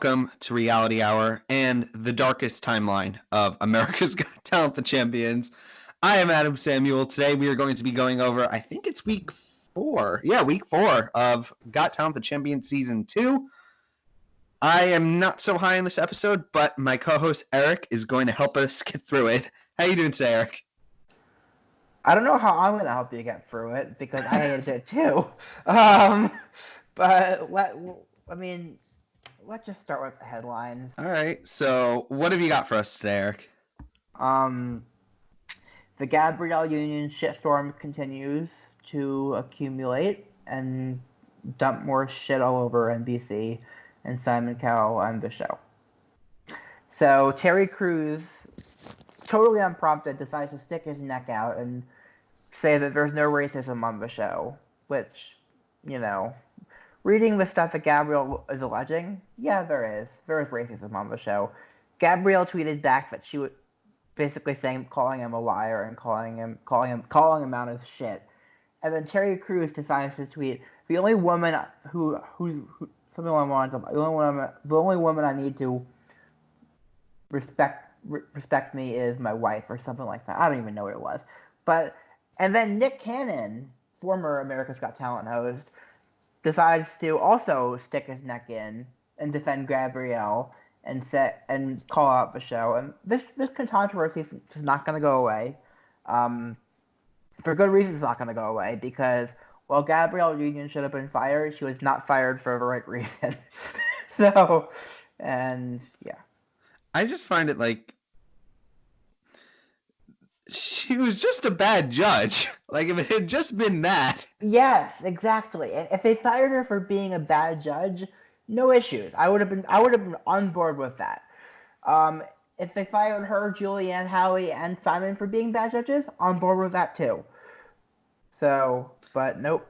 welcome to Reality Hour and the darkest timeline of America's Got Talent, the Champions. I am Adam Samuel. Today we are going to be going over, I think it's week 4. Yeah, week 4 of Got Talent, the Champions Season 2. I am not so high in this episode, but my co-host Eric is going to help us get through it. How you doing today, Eric? I don't know how I'm going to help you get through it, because I hated it too. But let's just start with the headlines. All right, so what have you got for us today, Eric? The Gabrielle Union shitstorm continues to accumulate and dump more shit all over NBC and Simon Cowell and the show. So Terry Crews, totally unprompted, decides to stick his neck out and say that there's no racism on the show, which, you know, reading the stuff that Gabrielle is alleging, yeah, there is racism on the show. Gabrielle tweeted back that she would basically calling him a liar and calling him out as shit. And then Terry Crews decides to tweet, the only woman who something along the lines of, the only woman I need to respect me is my wife, or something like that. I don't even know what it was. And then Nick Cannon, former America's Got Talent host, decides to also stick his neck in and defend Gabrielle and call out the show. And this controversy is not going to go away. For good reason, it's not going to go away, because while Gabrielle Union should have been fired, she was not fired for the right reason. So, and yeah. I just find it like she was just a bad judge. Like, if it had just been that. Yes, exactly. If they fired her for being a bad judge, no issues. I would have been on board with that. If they fired her, Julianne, Howie, and Simon for being bad judges, on board with that too. So, but nope.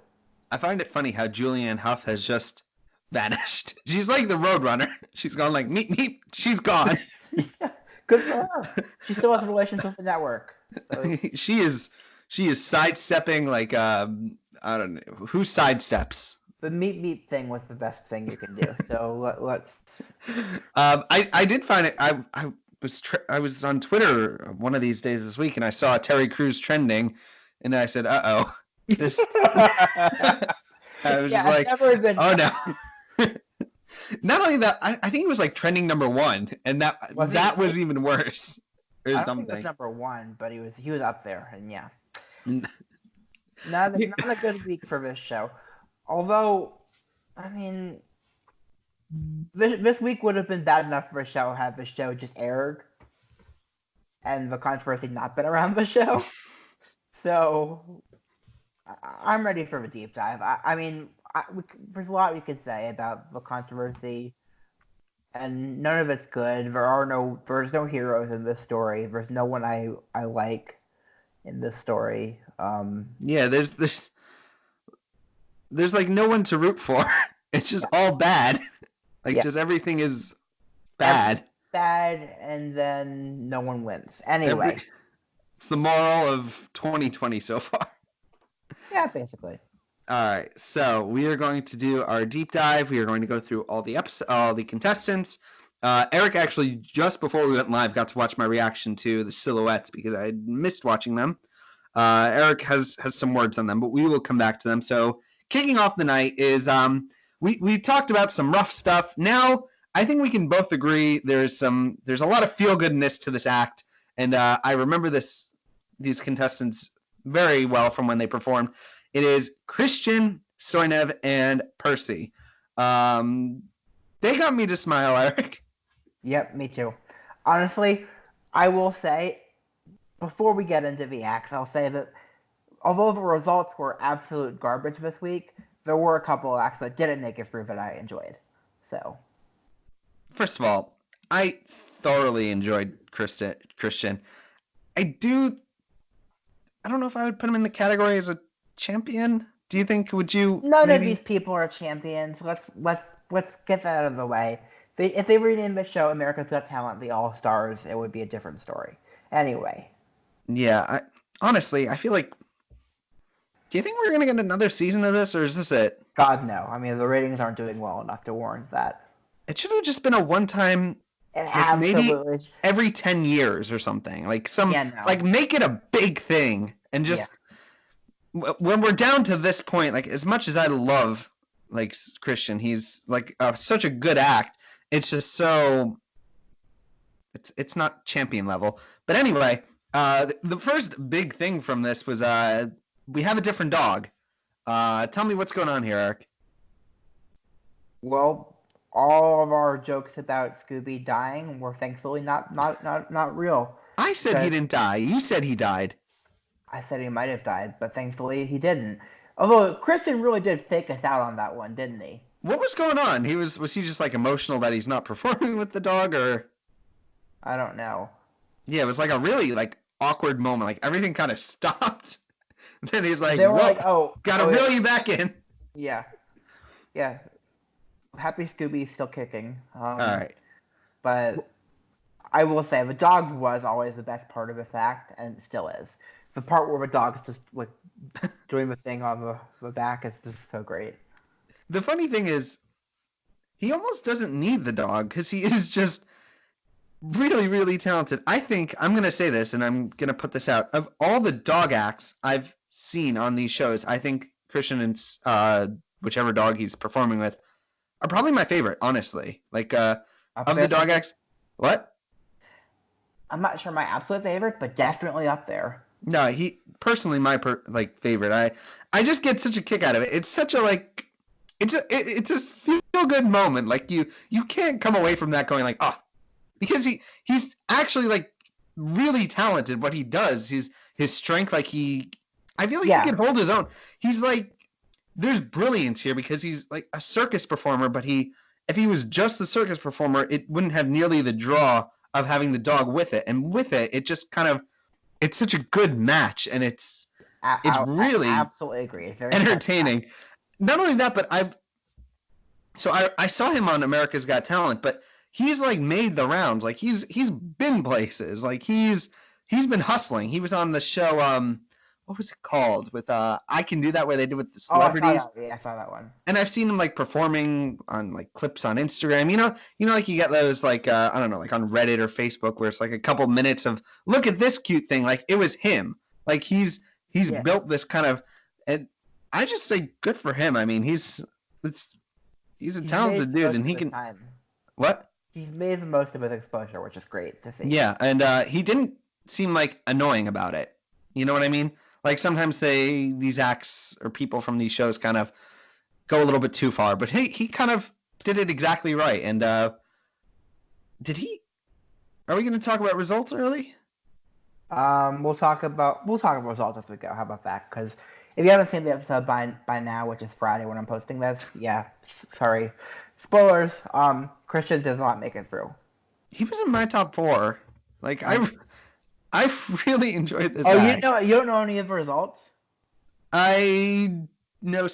I find it funny how Julianne Hough has just vanished. She's like the Roadrunner. She's gone like meep. She's gone. Yeah, good for her. She still has relations with the network. So. She is sidestepping like I don't know who sidesteps. The meep thing was the best thing you can do. So let's. I did find it. I was on Twitter one of these days this week, and I saw Terry Crews trending, and I said, "Uh-oh." This. I was just like, "Oh no." Not only that, I think it was like trending number 1, and that was even worse. Or something. Think it was number 1, but he was up there, and yeah. Not a good week for this show. Although, I mean, this week would have been bad enough for a show had the show just aired, and the controversy not been around the show. So, I'm ready for the deep dive. There's a lot we could say about the controversy, and none of it's good. There's no heroes in this story. There's no one I like in this story. Yeah, there's like no one to root for. It's just all bad. Just everything is bad. Bad, and then no one wins. Anyway. It's the moral of 2020 so far. Yeah, basically. All right, so we are going to do our deep dive. We are going to go through all the contestants. Eric actually, just before we went live, got to watch my reaction to the silhouettes because I had missed watching them. Eric has some words on them, but we will come back to them. So kicking off the night is we talked about some rough stuff. Now I think we can both agree there's a lot of feel-goodness to this act, and I remember these contestants very well from when they performed. It is Christian, Stoinev, and Percy. They got me to smile, Eric. Yep, me too. Honestly, I will say, before we get into the acts, I'll say that although the results were absolute garbage this week, there were a couple of acts that didn't make it through that I enjoyed. So, first of all, I thoroughly enjoyed Christian. I don't know if I would put him in the category as a champion. Do you think? Would you? None of these people are champions. Let's get that out of the way. If they renamed the show America's Got Talent, the All Stars, it would be a different story. Anyway. Yeah, honestly, I feel like. Do you think we're gonna get another season of this, or is this it? God no. I mean, the ratings aren't doing well enough to warrant that. It should have just been a one-time, It like maybe absolutely. every 10 years or something. Like Yeah, no. like make it a big thing and Yeah. just when we're down to this point, like as much as I love like Christian, he's like such a good act. It's just so it's not champion level. But anyway, the first big thing from this was we have a different dog. Tell me what's going on here, Eric. Well, all of our jokes about Scooby dying were thankfully not real. I said he didn't die. You said he died. I said he might have died, but thankfully he didn't. Although Christian really did fake us out on that one, didn't he? What was going on? Was he just like emotional that he's not performing with the dog, or I don't know. yeah, it was like a really like awkward moment. Like everything kind of stopped. Then he was like, They were "Whoa, like, "Oh, gotta reel you back in." yeah, yeah." Happy Scooby's still kicking. All right. But I will say the dog was always the best part of this act, and it still is. The part where the dog's just like doing the thing on the back is just so great. The funny thing is, he almost doesn't need the dog because he is just really, really talented. I think I'm gonna say this, and I'm gonna put this out. Of all the dog acts I've seen on these shows, I think Christian and whichever dog he's performing with are probably my favorite, honestly. Like of the dog acts, what? I'm not sure my absolute favorite, but definitely up there. No, he personally my like favorite. I just get such a kick out of it. It's such a like it's a feel good moment. Like you can't come away from that going like, oh, because he's actually like really talented. What he does, his strength, like I feel like he can hold his own. He's like there's brilliance here because he's like a circus performer, but if he was just a circus performer, it wouldn't have nearly the draw of having the dog with it. And with it, it just kind of it's such a good match, and it's really I absolutely agree. Very entertaining. Not only that, but I saw him on America's Got Talent, but he's like made the rounds. Like he's been places. Like he's been hustling. He was on the show what was it called with I Can Do That, where they did with the celebrities. I saw that one. And I've seen him like performing on like clips on Instagram. You know, like you get those like I don't know, like on Reddit or Facebook where it's like a couple minutes of look at this cute thing. Like it was him. Like he's built this kind of, and I just say good for him. I mean, he's a talented dude, and he can. What? He's made the most of his exposure, which is great to see. Yeah, and he didn't seem like annoying about it. You know what I mean? Like sometimes these acts or people from these shows kind of go a little bit too far, but he kind of did it exactly right. And did he? Are we going to talk about results early? We'll talk about results as we go. How about that? Because if you haven't seen the episode by now, which is Friday when I'm posting this, yeah, sorry, spoilers. Christian does not make it through. He was in my top 4. Like I really enjoyed this. Oh, act. You don't know any of the results? I know.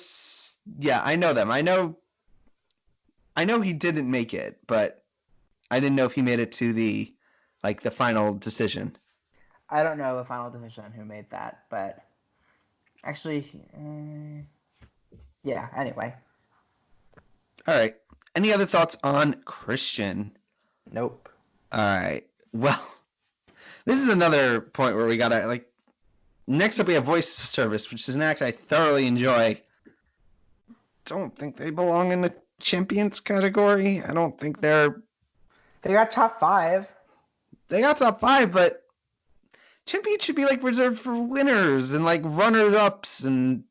Yeah, I know them. I know he didn't make it, but I didn't know if he made it to the final decision. I don't know the final decision who made that, but actually, yeah. Anyway. All right. Any other thoughts on Christian? Nope. All right. Well, this is another point where we gotta next up we have voice service, which is an act I thoroughly enjoy. Don't think they belong in the champions category. I don't think they got top 5. They got top 5, but champions should be reserved for winners and runners ups and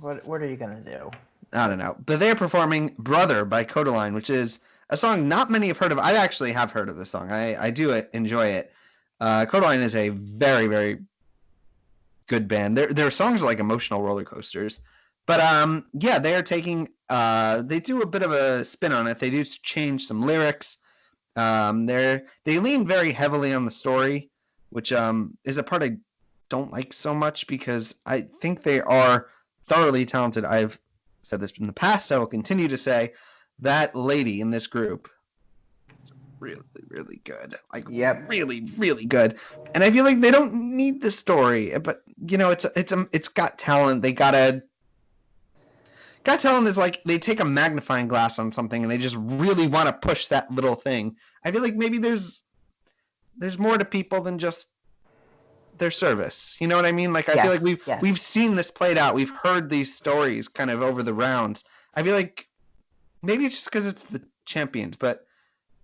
What are you gonna do? I don't know. But they're performing Brother by Codaline, which is a song not many have heard of. I actually have heard of this song. I do enjoy it. Codaline is a very, very good band. Their songs are like emotional roller coasters. But yeah, they are taking they do a bit of a spin on it. They do change some lyrics. They lean very heavily on the story, which is a part I don't like so much because I think they are thoroughly talented. I've said this in the past. I will continue to say that lady in this group is really, really good. Really, really good. And I feel like they don't need the story, but it's got talent. They gotta Got Talent is like they take a magnifying glass on something and they just really want to push that little thing. I feel like maybe there's more to people than just their service. You know what I mean? Like I feel like we've seen this played out. We've heard these stories kind of over the rounds. I feel like maybe it's just because it's the champions, but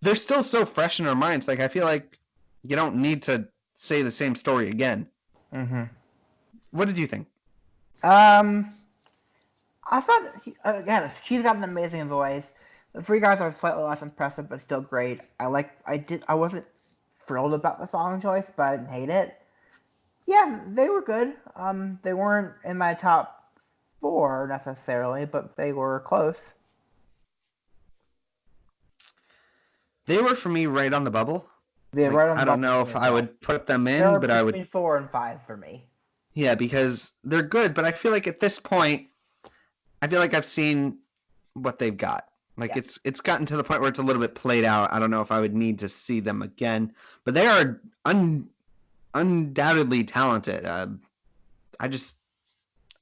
they're still so fresh in our minds. Like I feel like you don't need to say the same story again. Mm-hmm. What did you think? I thought again she's got an amazing voice. The three guys are slightly less impressive, but still great. I wasn't thrilled about the song choice, but I didn't hate it. Yeah, they were good. They weren't in my top 4 necessarily, but they were close. They were for me right on the bubble. They like, right on the I don't know if I would put them in, but I would. Between 4 and 5 for me. Yeah, because they're good, but I feel like at this point, I feel like I've seen what they've got. Like it's gotten to the point where it's a little bit played out. I don't know if I would need to see them again, but they are undoubtedly talented. I've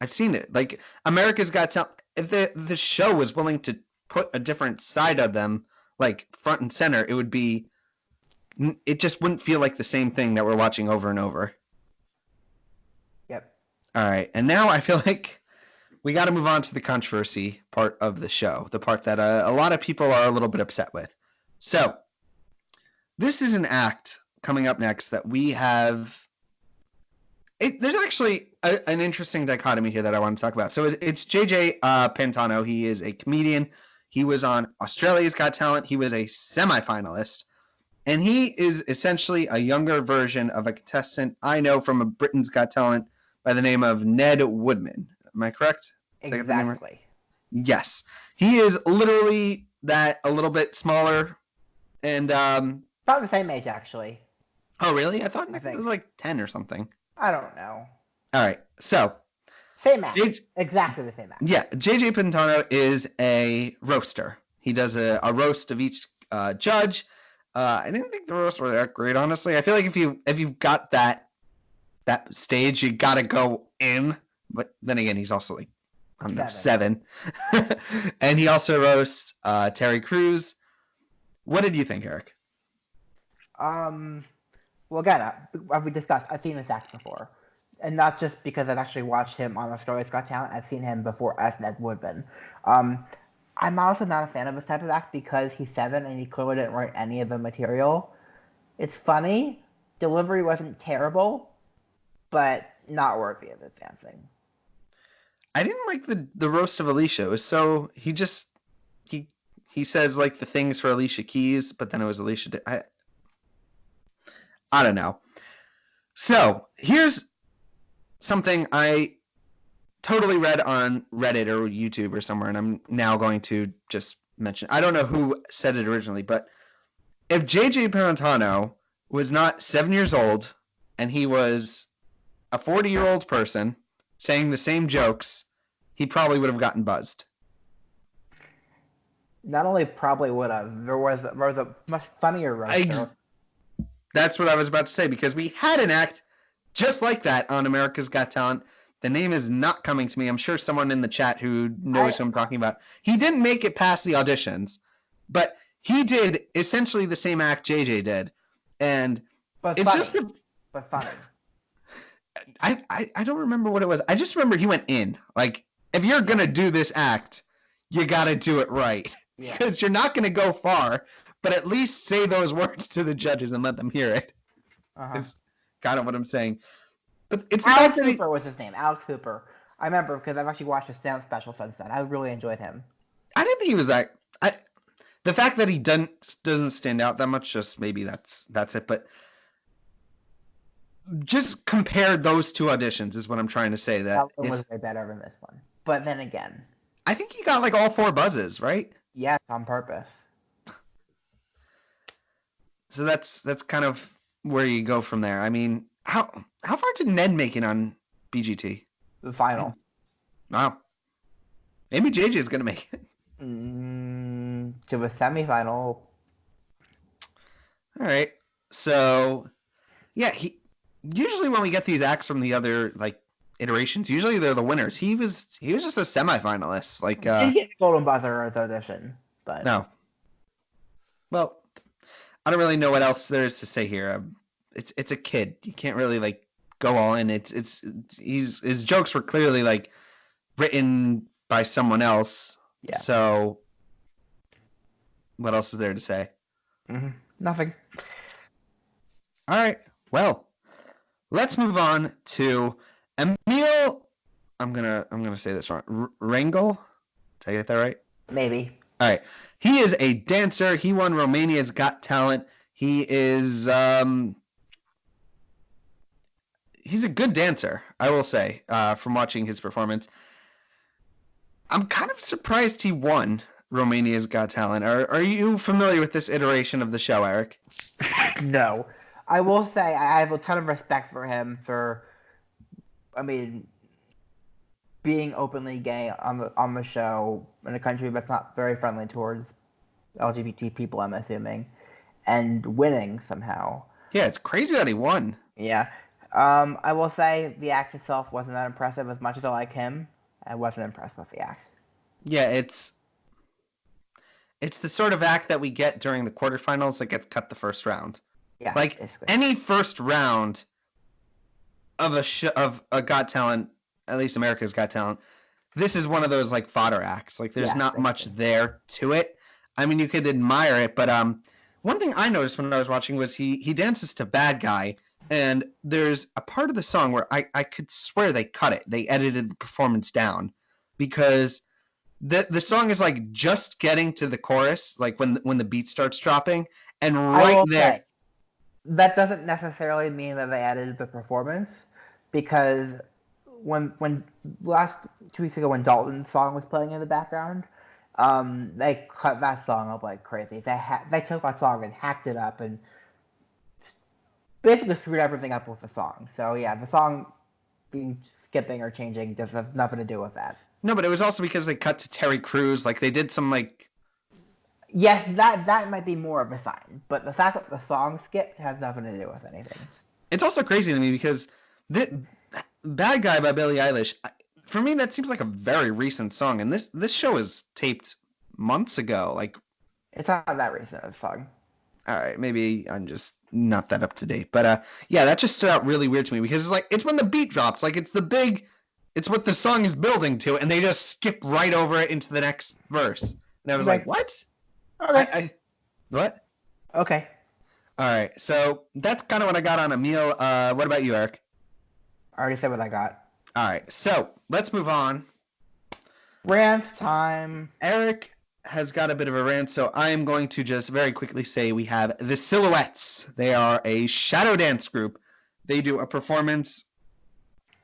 seen it. Like America's Got Talent. If the show was willing to put a different side of them, like front and center, it just wouldn't feel like the same thing that we're watching over and over. Yep. All right, and now I feel like we got to move on to the controversy part of the show, the part that a lot of people are a little bit upset with. So, this is an act coming up next that we have. There's actually an interesting dichotomy here that I want to talk about. So, it's JJ Pantano. He is a comedian. He was on Australia's Got Talent. He was a semifinalist. And he is essentially a younger version of a contestant I know from a Britain's Got Talent by the name of Ned Woodman. Am I correct? Exactly. Yes. He is literally that a little bit smaller and about the same age actually. Oh really? I thought it was like 10 or something. I don't know. All right. So same act. Exactly the same act. Yeah, JJ Pantano is a roaster. He does a roast of each judge. I didn't think the roasts were that great, honestly. I feel like if you've got that stage, you gotta go in. But then again, he's also like, I don't know, 7. And he also roasts Terry Crews. What did you think, Eric? Well, again, as we discussed, I've seen this act before. And not just because I've actually watched him on Australia's Got Talent. I've seen him before as Ned Woodman. I'm also not a fan of this type of act because he's 7 and he clearly didn't write any of the material. It's funny. Delivery wasn't terrible, but not worthy of advancing. I didn't like the roast of Alicia. It was so he says like the things for Alicia Keys, but then it was Alicia. I don't know. So here's something I totally read on Reddit or YouTube or somewhere, and I'm now going to just mention. I don't know who said it originally, but if JJ Pantano was not 7 years old and he was a 40-year-old person saying the same jokes, he probably would have gotten buzzed. Not only probably would have, there was a much funnier roaster. That's what I was about to say, because we had an act just like that on America's Got Talent. The name is not coming to me. I'm sure someone in the chat who knows who I'm talking about. He didn't make it past the auditions, but he did essentially the same act JJ did. And it's just but funny. I don't remember what it was. I just remember he went in. Like, if you're going to do this act, you got to do it right. Yeah. Because you're not going to go far, but at least say those words to the judges and let them hear it. Is kind of what I'm saying. But it's Alex Hooper was his name. Alex Hooper. I remember because I've actually watched his stand-up special since then. I really enjoyed him. I didn't think he was that. The fact that he doesn't stand out that much, just maybe that's it. But just compare those two auditions is what I'm trying to say. That one was way better than this one. But then again, I think he got like all 4 buzzes, right? Yes, on purpose. So that's kind of where you go from there. I mean, how far did Ned make it on BGT? The final. Wow. Maybe JJ is gonna make it. To a semifinal. All right. So, yeah, usually when we get these acts from the other like iterations. Usually they're the winners. He was just a semifinalist. Like He did get the Golden Buzzer as audition, but no. Well, I don't really know what else there is to say here. It's a kid. You can't really like go all in. His jokes were clearly like written by someone else. Yeah. So what else is there to say? Nothing. All right. Well, let's move on to Emil. I'm gonna say this wrong. Rangel. Did I get that right? Maybe. All right. He is a dancer. He won Romania's Got Talent. He is he's a good dancer, I will say, from watching his performance. I'm kind of surprised he won Romania's Got Talent. Are you familiar with this iteration of the show, Eric? No. I will say I have a ton of respect for him for, being openly gay on the show in a country that's not very friendly towards LGBT people, I'm assuming, and winning somehow. Yeah, it's crazy that he won. Yeah. I will say the act itself wasn't that impressive. As much as I like him, I wasn't impressed with the act. Yeah, it's the sort of act that we get during the quarterfinals that gets cut the first round. Yeah, like basically. Any first round of a Got Talent, at least America's Got Talent, this is one of those like fodder acts. Like there's not much there to it. I mean, you could admire it, but one thing I noticed when I was watching was he dances to Bad Guy, and there's a part of the song where I could swear they cut it. They edited the performance down because the song is like just getting to the chorus, like when the beat starts dropping, and right there. Say, that doesn't necessarily mean that they added the performance, because when last 2 weeks ago when Dalton's song was playing in the background, they cut that song up like crazy. They took that song and hacked it up and basically screwed everything up with the song. So yeah, the song being skipping or changing does have nothing to do with that. No, but it was also because they cut to Terry Crews. Like they did some like. Yes, that might be more of a sign, but the fact that the song skipped has nothing to do with anything. It's also crazy to me because Bad Guy by Billie Eilish, for me that seems like a very recent song, and this show is taped months ago. Like, it's not that recent a song. All right, maybe I'm just not that up to date, but yeah, that just stood out really weird to me because it's when the beat drops, like it's what the song is building to, and they just skip right over it into the next verse, and I was like what? Okay. What? Okay. All right, so that's kind of what I got on Emil. What about you, Eric? I already said what I got. All right, so let's move on. Rant time. Eric has got a bit of a rant, so I am going to just very quickly say we have the Silhouettes. They are a shadow dance group. They do a performance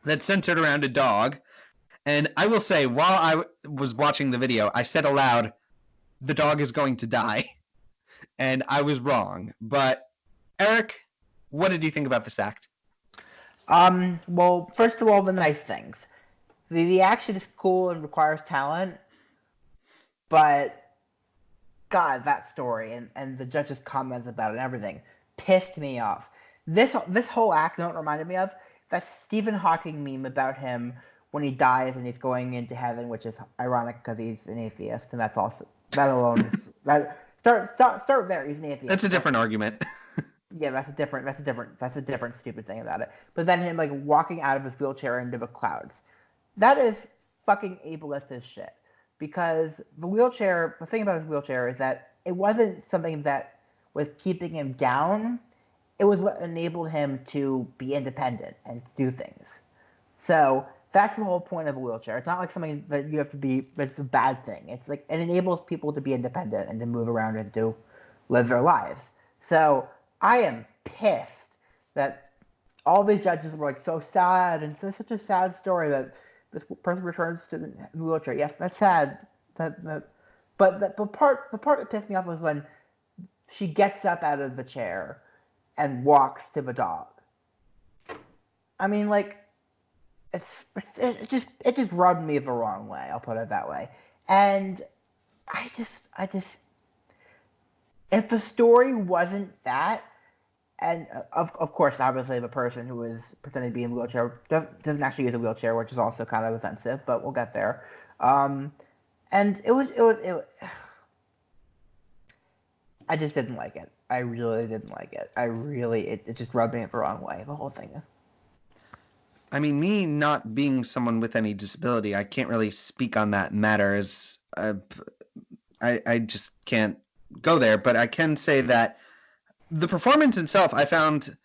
that's centered around a dog. And I will say, while I was watching the video, I said aloud, the dog is going to die. And I was wrong. But Eric, what did you think about this act? Well, first of all, the nice things. The action is cool and requires talent, but God, that story and the judge's comments about it and everything pissed me off. This whole act, you know what it reminded me of? That Stephen Hawking meme about him when he dies and he's going into heaven, which is ironic because he's an atheist, and that's also that alone is that start there. He's an atheist. That's a different argument. Yeah, that's a different stupid thing about it. But then him like walking out of his wheelchair into the clouds. That is fucking ableist as shit. Because the thing about his wheelchair is that it wasn't something that was keeping him down. It was what enabled him to be independent and do things. So that's the whole point of a wheelchair. It's not like something that you have to be, that's a bad thing. It's like it enables people to be independent and to move around and to live their lives. So I am pissed that all these judges were like so sad and such a sad story that this person returns to the wheelchair. Yes, that's sad. But the part that pissed me off was when she gets up out of the chair and walks to the dog. I mean, like, it just rubbed me the wrong way. I'll put it that way. And I just, if the story wasn't that, And of course, obviously, the person who is pretending to be in a wheelchair doesn't actually use a wheelchair, which is also kind of offensive, but we'll get there. And I just didn't like it. I really didn't like it. It just rubbed me the wrong way, the whole thing. I mean, me not being someone with any disability, I can't really speak on that matter, as I just can't go there. But I can say that the performance itself I found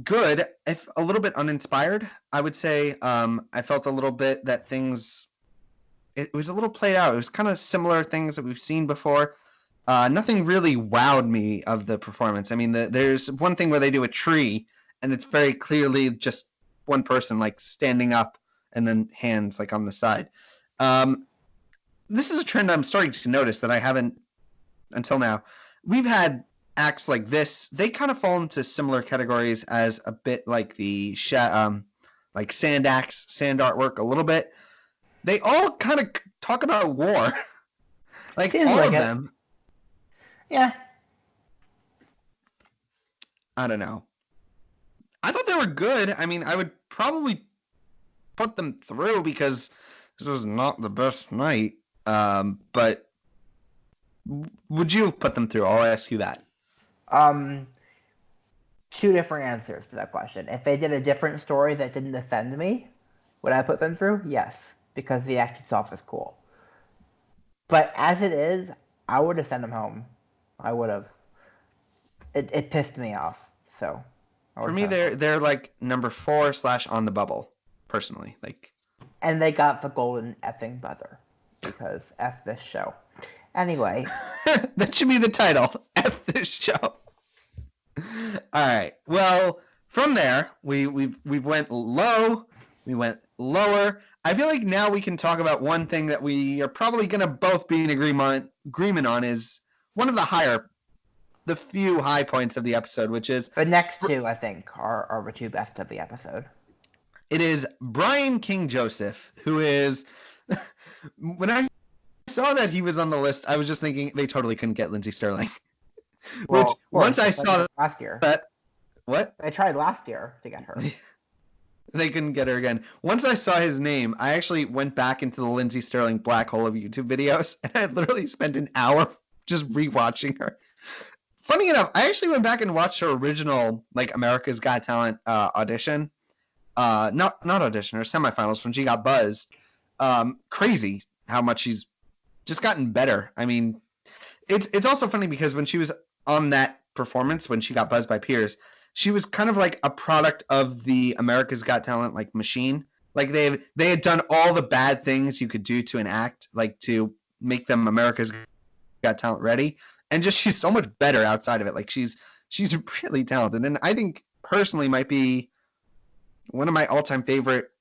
good, if a little bit uninspired. I would say I felt a little bit that it was a little played out. It was kind of similar things that we've seen before. Nothing really wowed me of the performance. I mean, there's one thing where they do a tree, and it's very clearly just one person like standing up and then hands like on the side. This is a trend I'm starting to notice that I haven't until now. We've had acts like this. They kind of fall into similar categories as a bit like the like sand acts, sand artwork a little bit. They all kind of talk about war. Like Seems all like of it. them. Yeah. I don't know. I thought they were good. I mean, I would probably put them through because this was not the best night. But would you have put them through? I'll ask you that. Two different answers to that question. If they did a different story that didn't offend me, would I put them through? Yes, because the act itself is cool. But as it is, I would have sent them home. I would have. It pissed me off. So. For me, they're like number 4 / on the bubble, personally. Like. And they got the golden effing buzzer because F this show. Anyway. That should be the title. F this show. All right. Well, from there, we went low, we went lower. I feel like now we can talk about one thing that we are probably going to both be in agreement on is one of the few high points of the episode, which is the next two, I think, are the two best of the episode. It is Brian King Joseph, who is when I saw that he was on the list, I was just thinking they totally couldn't get Lindsey Sterling. Well, which once I saw last year. That what? They tried last year to get her. They couldn't get her again. Once I saw his name, I actually went back into the Lindsey Sterling black hole of YouTube videos, and I literally spent an hour just rewatching her. Funny enough, I actually went back and watched her original, like, America's Got Talent audition. Not audition, her semifinals when she got buzzed. Crazy how much she's just gotten better. I mean, it's also funny because when she was on that performance, when she got buzzed by peers, she was kind of like a product of the America's Got Talent like machine. Like they had done all the bad things you could do to an act, like to make them America's Got Talent ready, and just she's so much better outside of it. Like she's really talented, and I think personally might be one of my all-time favorite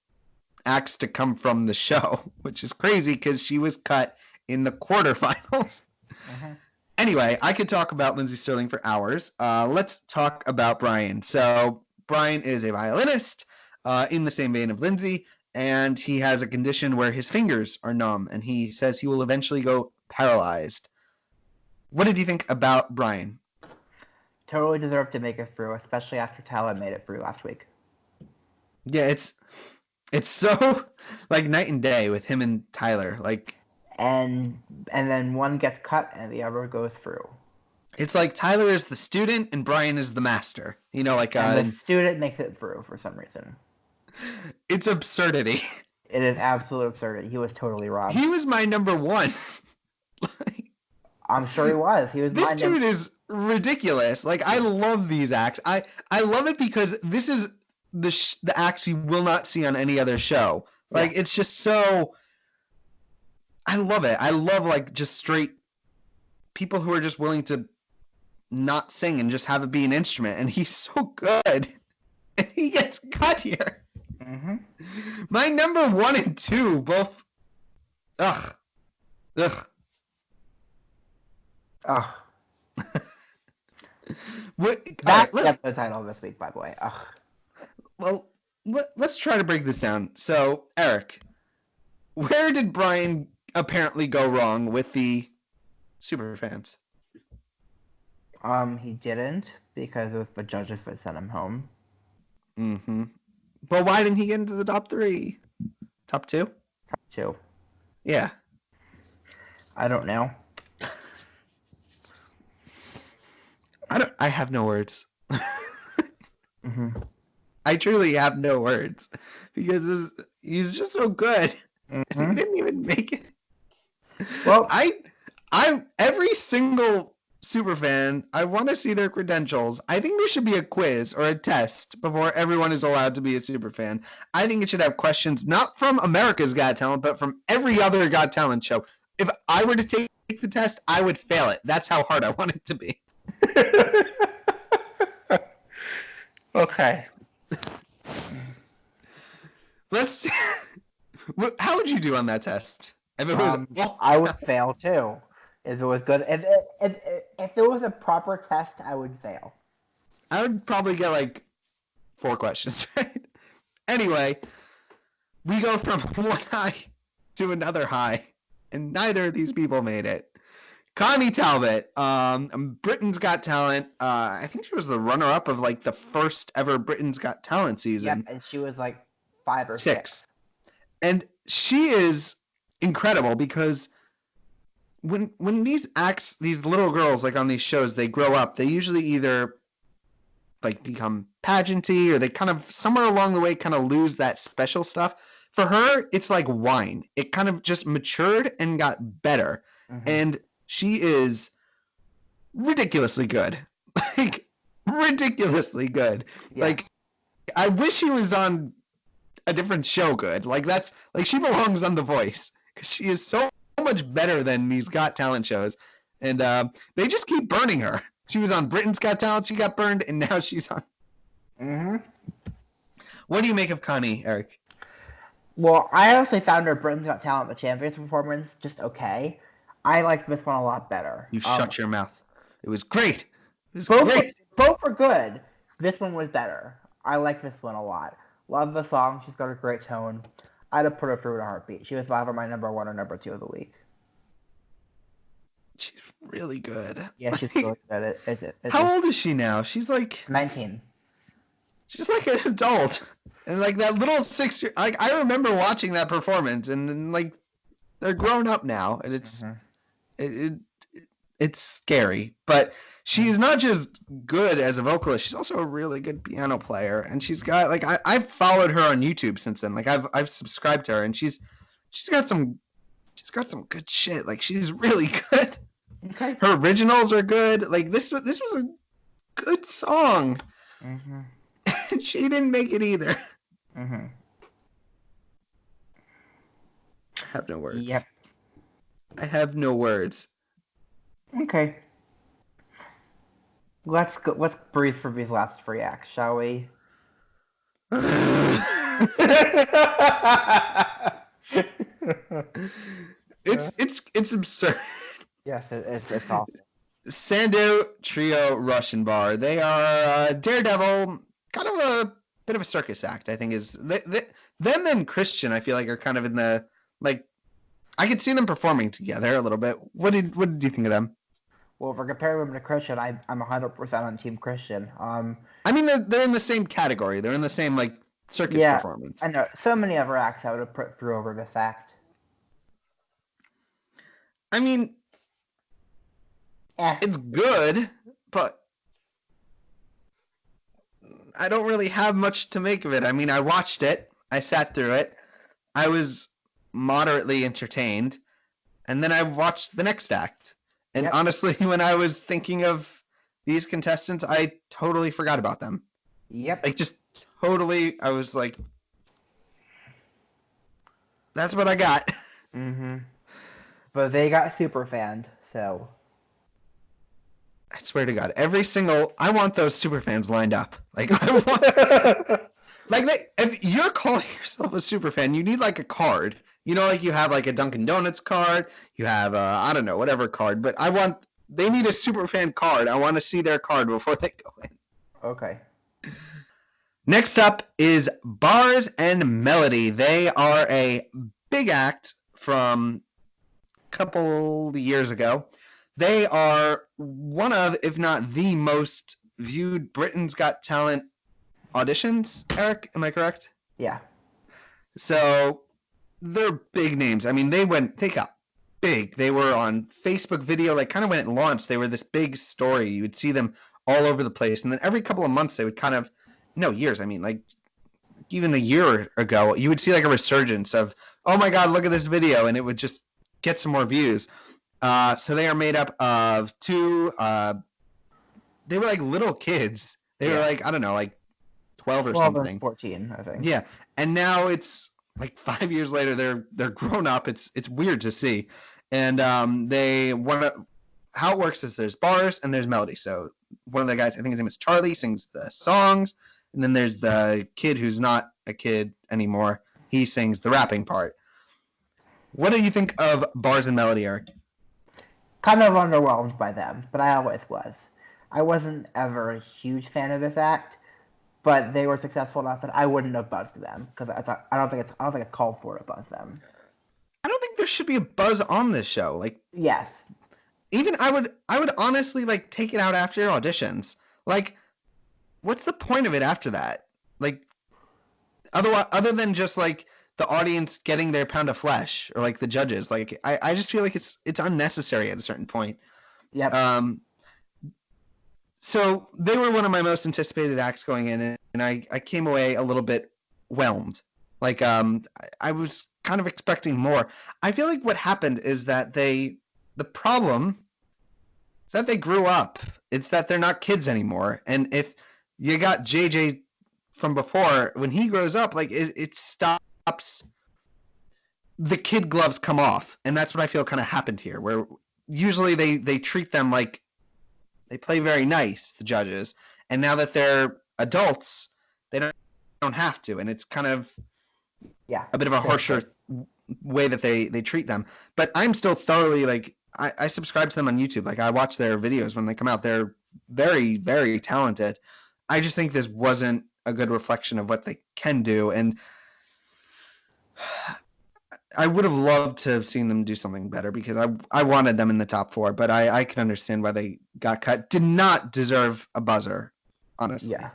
acts to come from the show, which is crazy because she was cut in the quarterfinals. Uh-huh. Anyway, I could talk about Lindsey Sterling for hours. Let's talk about Brian. So Brian is a violinist in the same vein of Lindsey, and he has a condition where his fingers are numb, and he says he will eventually go paralyzed. What did you think about Brian? Totally deserved to make it through, especially after Tyler made it through last week. Yeah, it's so like night and day with him and Tyler. Like, and then one gets cut and the other goes through. It's like Tyler is the student and Brian is the master. You know, like and the student makes it through for some reason. It's absurdity. It is absolute absurdity. He was totally robbed. He was my number one. I'm sure he was. He was. This dude is ridiculous. Like, I love these acts. I love it because this is the acts you will not see on any other show. Like, it's just so. I love it. I love like just straight people who are just willing to not sing and just have it be an instrument. And he's so good. And he gets cut here. Mm-hmm. My number 1 and 2 both. Ugh. That's the episode title this week, by the way. Ugh. Well, let's try to break this down. So, Eric, where did Brian apparently go wrong with the superfans? He didn't because it was the judges that sent him home. Mm-hmm. But why didn't he get into the top 3? Top 2? Top 2. Yeah. I don't know. I have no words. Mm-hmm. I truly have no words because he's just so good. Mm-hmm. He didn't even make it. Well, I'm every single superfan. I want to see their credentials. I think there should be a quiz or a test before everyone is allowed to be a superfan. I think it should have questions not from America's Got Talent, but from every other Got Talent show. If I were to take the test, I would fail it. That's how hard I want it to be. Okay. Let's see. How would you do on that test? If it was, I would fail too. If it was good, if there was a proper test, I would fail. I would probably get like 4 questions, right? Anyway, we go from one high to another high, and neither of these people made it. Connie Talbot, Britain's Got Talent. I think she was the runner-up of like the first ever Britain's Got Talent season. Yep, and she was like 5 or 6. And she is incredible because when these acts, these little girls like on these shows, they grow up, they usually either like become pageanty or they kind of somewhere along the way kind of lose that special stuff. For her, it's like wine. It kind of just matured and got better. Mm-hmm. And she is ridiculously good. Like ridiculously good. Yeah. Like I wish she was on a different show good. Like that's like she belongs on The Voice because she is so much better than these Got Talent shows. And they just keep burning her. She was on Britain's Got Talent, she got burned, and now she's on. Mm-hmm. What do you make of Connie, Eric? Well, I honestly found her Britain's Got Talent, the Champions performance, just okay. I liked this one a lot better. You shut your mouth. It was great. It was both great. Both were good. This one was better. I like this one a lot. Love the song. She's got a great tone. I'd have put her through in a heartbeat. She was either my number 1 or number 2 of the week. She's really good. Yeah, she's really good. How old is she now? She's like 19. She's like an adult. And like that little 6-year, like I remember watching that performance, and like they're grown up now, and it's it's scary. But she is not just good as a vocalist; she's also a really good piano player. And she's got like I've followed her on YouTube since then. Like I've subscribed to her, and she's got some good shit. Like she's really good. Okay. Her originals are good. Like this was a good song. Mm-hmm. And she didn't make it either. Mm-hmm. I have no words. Yep. I have no words. Okay. Let's go. Let's breathe for these last 3 acts, shall we? It's absurd. Yes, it's awful. Sandu Trio Russian Bar. They are Daredevil, kind of a bit of a circus act. I think is them and Christian. I feel like are kind of in the like. I could see them performing together a little bit. What did you think of them? Well, if we're comparing them to Christian, I'm 100% on Team Christian. I mean, they're in the same category. They're in the same like circus performance. I know. So many other acts I would have put through over this act. I mean, it's good, but I don't really have much to make of it. I mean, I watched it. I sat through it. I was moderately entertained. And then I watched the next act. And honestly, when I was thinking of these contestants, I totally forgot about them. Yep. Like, just totally, I was like, that's what I got. Mm-hmm. But they got super fanned, so. I swear to God, I want those super fans lined up. Like, I want, if you're calling yourself a super fan, you need like a card. You know, like you have like a Dunkin' Donuts card, you have I don't know, whatever card. But they need a super fan card. I want to see their card before they go in. Okay. Next up is Bars and Melody. They are a big act from a couple years ago. They are one of, if not the most viewed Britain's Got Talent auditions. Eric, am I correct? Yeah. So they're big names. I mean, they got big. They were on Facebook video, like kind of when it launched, they were this big story. You would see them all over the place. And then every couple of months they would kind of, no, years, I mean, like even a year ago, you would see like a resurgence of, oh my God, look at this video. And it would just get some more views. So they are made up of two, they were like little kids. They were like, I don't know, like 12 or 12 something. and 14, I think. Yeah. And now it's like 5 years later, they're grown up. It's weird to see. And how it works is there's bars and there's melody. So one of the guys, I think his name is Charlie, sings the songs. And then there's the kid who's not a kid anymore. He sings the rapping part. What do you think of bars and melody, Eric? Kind of underwhelmed by them, but I always was. I wasn't ever a huge fan of this act, but they were successful enough that I wouldn't have buzzed them because I don't think it called for to buzz them. I don't think there should be a buzz on this show. Like, yes, even I would honestly like take it out after auditions. Like, what's the point of it after that? Like, other than just like the audience getting their pound of flesh or like the judges. Like, I just feel like it's unnecessary at a certain point. Yep. So they were one of my most anticipated acts going in, and I came away a little bit whelmed. Like, I was kind of expecting more. I feel like what happened is that the problem is that they grew up. It's that they're not kids anymore. And if you got JJ from before, when he grows up, like it stops. The kid gloves come off, and that's what I feel kind of happened here. Where usually they treat them like they play very nice, the judges, and now that they're adults, they don't have to, and it's kind of a bit of a harsher way that they treat them. But I'm still thoroughly like I subscribe to them on YouTube. Like I watch their videos when they come out. They're very, very talented. I just think this wasn't a good reflection of what they can do, and I would have loved to have seen them do something better because I wanted them in the top 4, but I can understand why they got cut. Did not deserve a buzzer, honestly. Yeah,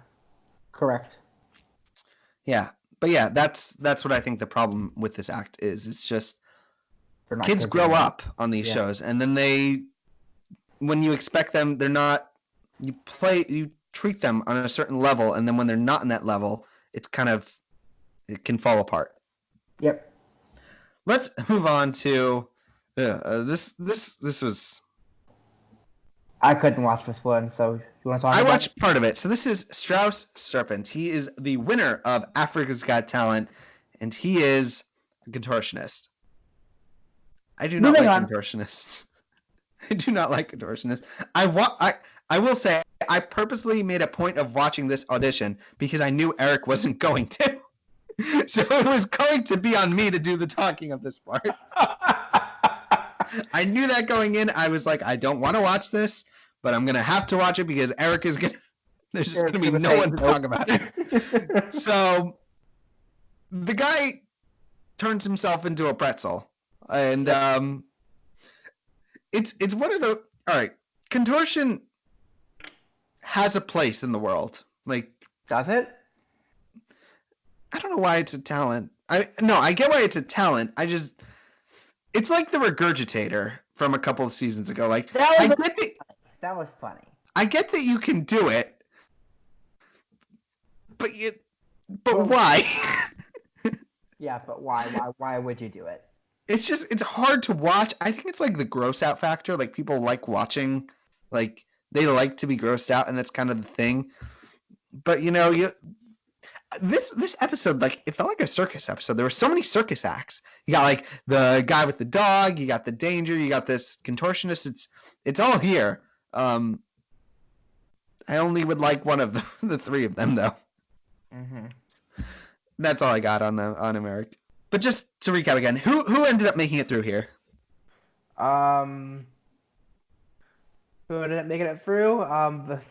correct. Yeah, but yeah, that's what I think the problem with this act is. It's just kids grow up on these shows, and then when you expect them, they're not. You treat them on a certain level, and then when they're not in that level, it can fall apart. Yep. Let's move on to this was. I couldn't watch this one, so you want to talk about it? I watched part of it. So this is Strauss Serpent. He is the winner of Africa's Got Talent, and he is a contortionist. I do not like contortionists. I do not like contortionists. I will say I purposely made a point of watching this audition because I knew Eric wasn't going to. So it was going to be on me to do the talking of this part. I knew that going in. I was like, I don't want to watch this, but I'm going to have to watch it because Eric is going to... There's just going to be no one to talk about it. So the guy turns himself into a pretzel. And it's one of the... All right. Contortion has a place in the world. Like... Does it? I don't know why it's a talent. I get why it's a talent. It's like the Regurgitator from a couple of seasons ago. Like that was funny. I get that you can do it, but why? Yeah, but why? Why would you do it? It's hard to watch. I think it's like the gross out factor. Like people like watching, like they like to be grossed out, and that's kind of the thing. But this episode, like, it felt like a circus episode. There were so many circus acts. You got like the guy with the dog, you got the danger, you got this contortionist. It's all here. I only would like one of the 3 of them though. Mm-hmm. That's all I got on him, Eric. But just to recap again, who ended up making it through here? Who ended up making it through? The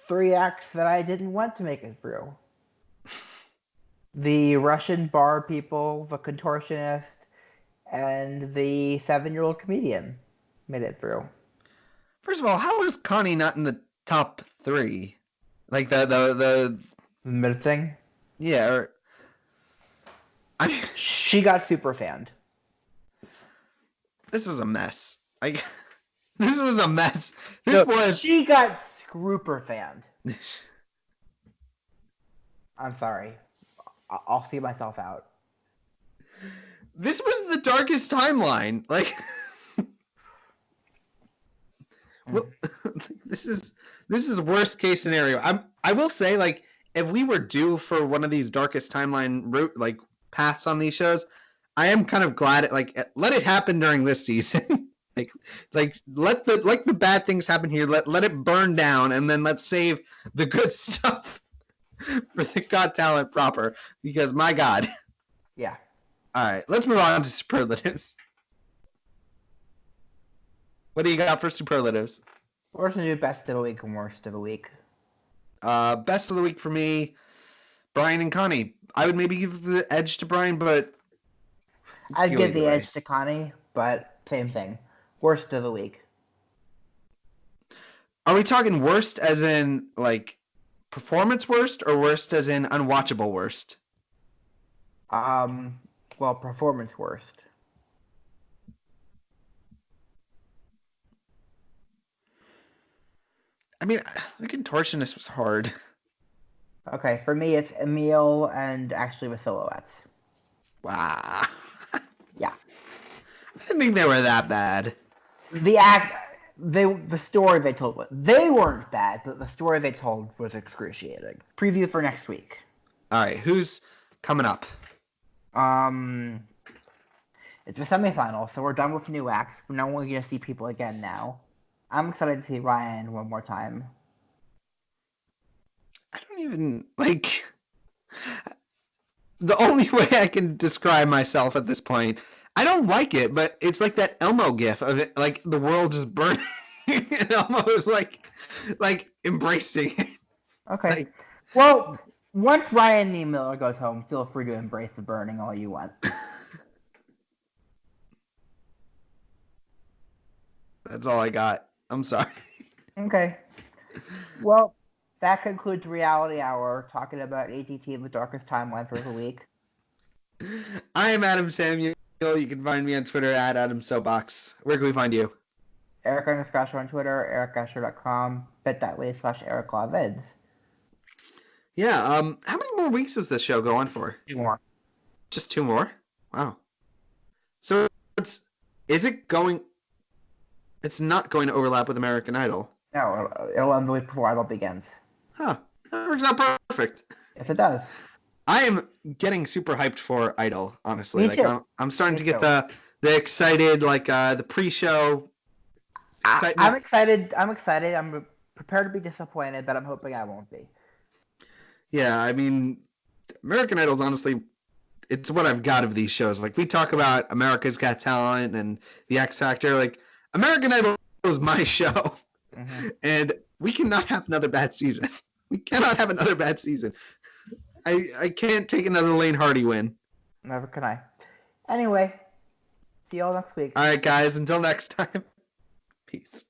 3 acts that I didn't want to make it through. The Russian bar people, the contortionist, and the 7-year-old comedian made it through. First of all, how is Connie not in the top 3? Like the Mid thing. yeah. Or, I mean, She got super fanned. this was a mess. This was a mess. She got scrooper fanned. I'm sorry. I'll see myself out. This was the darkest timeline. Like, well, this is worst case scenario. I will say, like, if we were due for one of these darkest timeline like paths on these shows, I am kind of glad let it happen during this season. like let the bad things happen here. Let it burn down, and then let's save the good stuff for the Got Talent proper. Because my God. Yeah. All right, let's move on to superlatives. What do you got for superlatives? We're going to do best of the week and worst of the week. Best of the week for me, Brian and Connie. I would maybe give the edge to Brian, but I'd give the edge to Connie, but same thing. Worst of the week. Are we talking worst as in like performance worst, or worst as in unwatchable worst? Well, performance worst. I mean, the contortionist was hard. Okay, for me it's Emil and actually the silhouettes. Wow. Yeah. I didn't think they were that bad. The story they told, they weren't bad, but the story they told was excruciating. Preview for next week. All right, who's coming up? It's a semifinal, so we're done with new acts. Now we're gonna see people again now. I'm excited to see Ryan one more time. I don't even like. The only way I can describe myself at this point, I don't like it, but it's like that Elmo gif of it, like the world just burning, and Elmo is like embracing it. Okay. Like, well, once Ryan E. Miller goes home, feel free to embrace the burning all you want. That's all I got. I'm sorry. Okay. Well, that concludes Reality Hour, talking about AGT, the darkest timeline for the week. I am Adam Samuel. You can find me on Twitter at AdamSoapbox. Where can we find you? Eric Ascher on Twitter, ericascher.com, bit.ly/ericlavids. Yeah, how many more weeks does this show go on for? 2 more. Just 2 more? Wow. So it's not going to overlap with American Idol. No, it'll end the week before Idol begins. Huh. That works out perfect. Yes, it does. I am getting super hyped for Idol, honestly. Me too. I'm starting to get the excited, the pre-show excitement. I'm excited. I'm prepared to be disappointed, but I'm hoping I won't be. Yeah, I mean, American Idol's honestly, it's what I've got of these shows. Like, we talk about America's Got Talent and the X Factor. Like, American Idol is my show. Mm-hmm. And we cannot have another bad season. We cannot have another bad season. I can't take another Lane Hardy win. Never can I. Anyway, see y'all next week. All right, guys. Until next time. Peace.